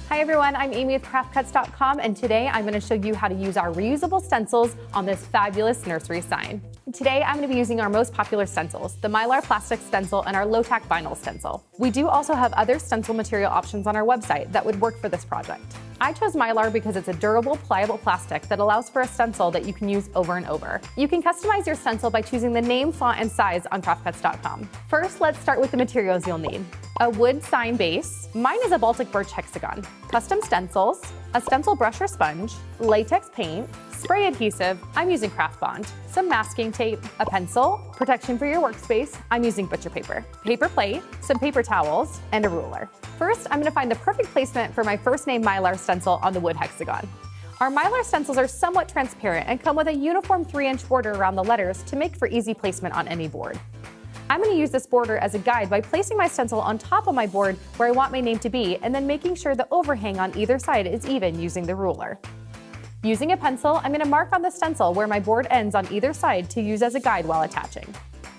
Hi everyone, I'm Amy with craftcuts.com, and today I'm going to show you how to use our reusable stencils on this fabulous nursery sign. Today I'm going to be using our most popular stencils, the mylar plastic stencil and our low-tack vinyl stencil. We do also have other stencil material options on our website that would work for this project. I chose mylar because it's a durable, pliable plastic that allows for a stencil that you can use over and over. You can customize your stencil by choosing the name, font, and size on craftcuts.com. First, let's start with the materials you'll need. A wood sign base, mine is a Baltic Birch Hexagon, custom stencils, a stencil brush or sponge, latex paint, spray adhesive, I'm using craft bond, some masking tape, a pencil, protection for your workspace, I'm using butcher paper, paper plate, some paper towels, and a ruler. First, I'm going to find the perfect placement for my first name mylar stencil on the wood hexagon. Our mylar stencils are somewhat transparent and come with a uniform 3-inch border around the letters to make for easy placement on any board. I'm going to use this border as a guide by placing my stencil on top of my board where I want my name to be, and then making sure the overhang on either side is even using the ruler. Using a pencil, I'm going to mark on the stencil where my board ends on either side to use as a guide while attaching.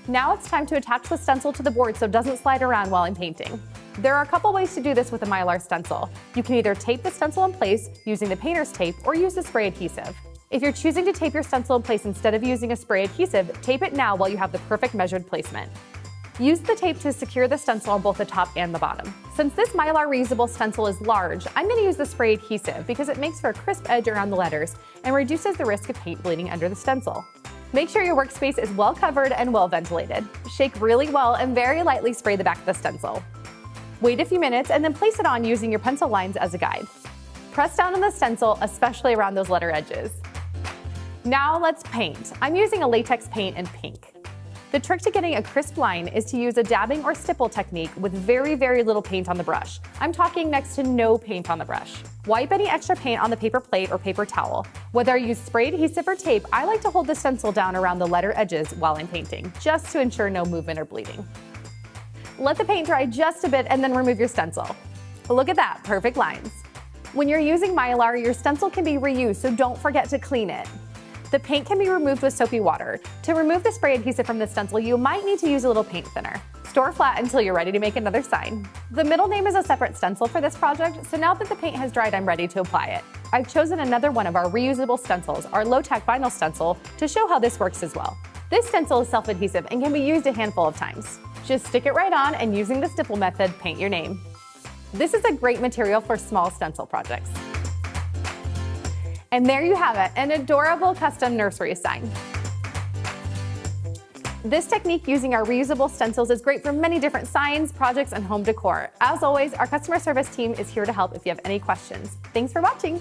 Now it's time to attach the stencil to the board so it doesn't slide around while I'm painting. There are a couple ways to do this with a mylar stencil. You can either tape the stencil in place using the painter's tape or use the spray adhesive. If you're choosing to tape your stencil in place instead of using a spray adhesive, tape it now while you have the perfect measured placement. Use the tape to secure the stencil on both the top and the bottom. Since this mylar reusable stencil is large, I'm going to use the spray adhesive because it makes for a crisp edge around the letters and reduces the risk of paint bleeding under the stencil. Make sure your workspace is well covered and well ventilated. Shake really well and very lightly spray the back of the stencil. Wait a few minutes and then place it on using your pencil lines as a guide. Press down on the stencil, especially around those letter edges. Now let's paint. I'm using a latex paint in pink. The trick to getting a crisp line is to use a dabbing or stipple technique with very, very little paint on the brush. I'm talking next to no paint on the brush. Wipe any extra paint on the paper plate or paper towel. Whether I use spray adhesive or tape, I like to hold the stencil down around the letter edges while I'm painting, just to ensure no movement or bleeding. Let the paint dry just a bit and then remove your stencil. Look at that, perfect lines. When you're using mylar, your stencil can be reused, so don't forget to clean it. The paint can be removed with soapy water. To remove the spray adhesive from the stencil, you might need to use a little paint thinner. Store flat until you're ready to make another sign. The middle name is a separate stencil for this project, so now that the paint has dried, I'm ready to apply it. I've chosen another one of our reusable stencils, our low-tack vinyl stencil, to show how this works as well. This stencil is self-adhesive and can be used a handful of times. Just stick it right on and using the stipple method, paint your name. This is a great material for small stencil projects. And there you have it, an adorable custom nursery sign. This technique using our reusable stencils is great for many different signs, projects, and home decor. As always, our customer service team is here to help if you have any questions. Thanks for watching.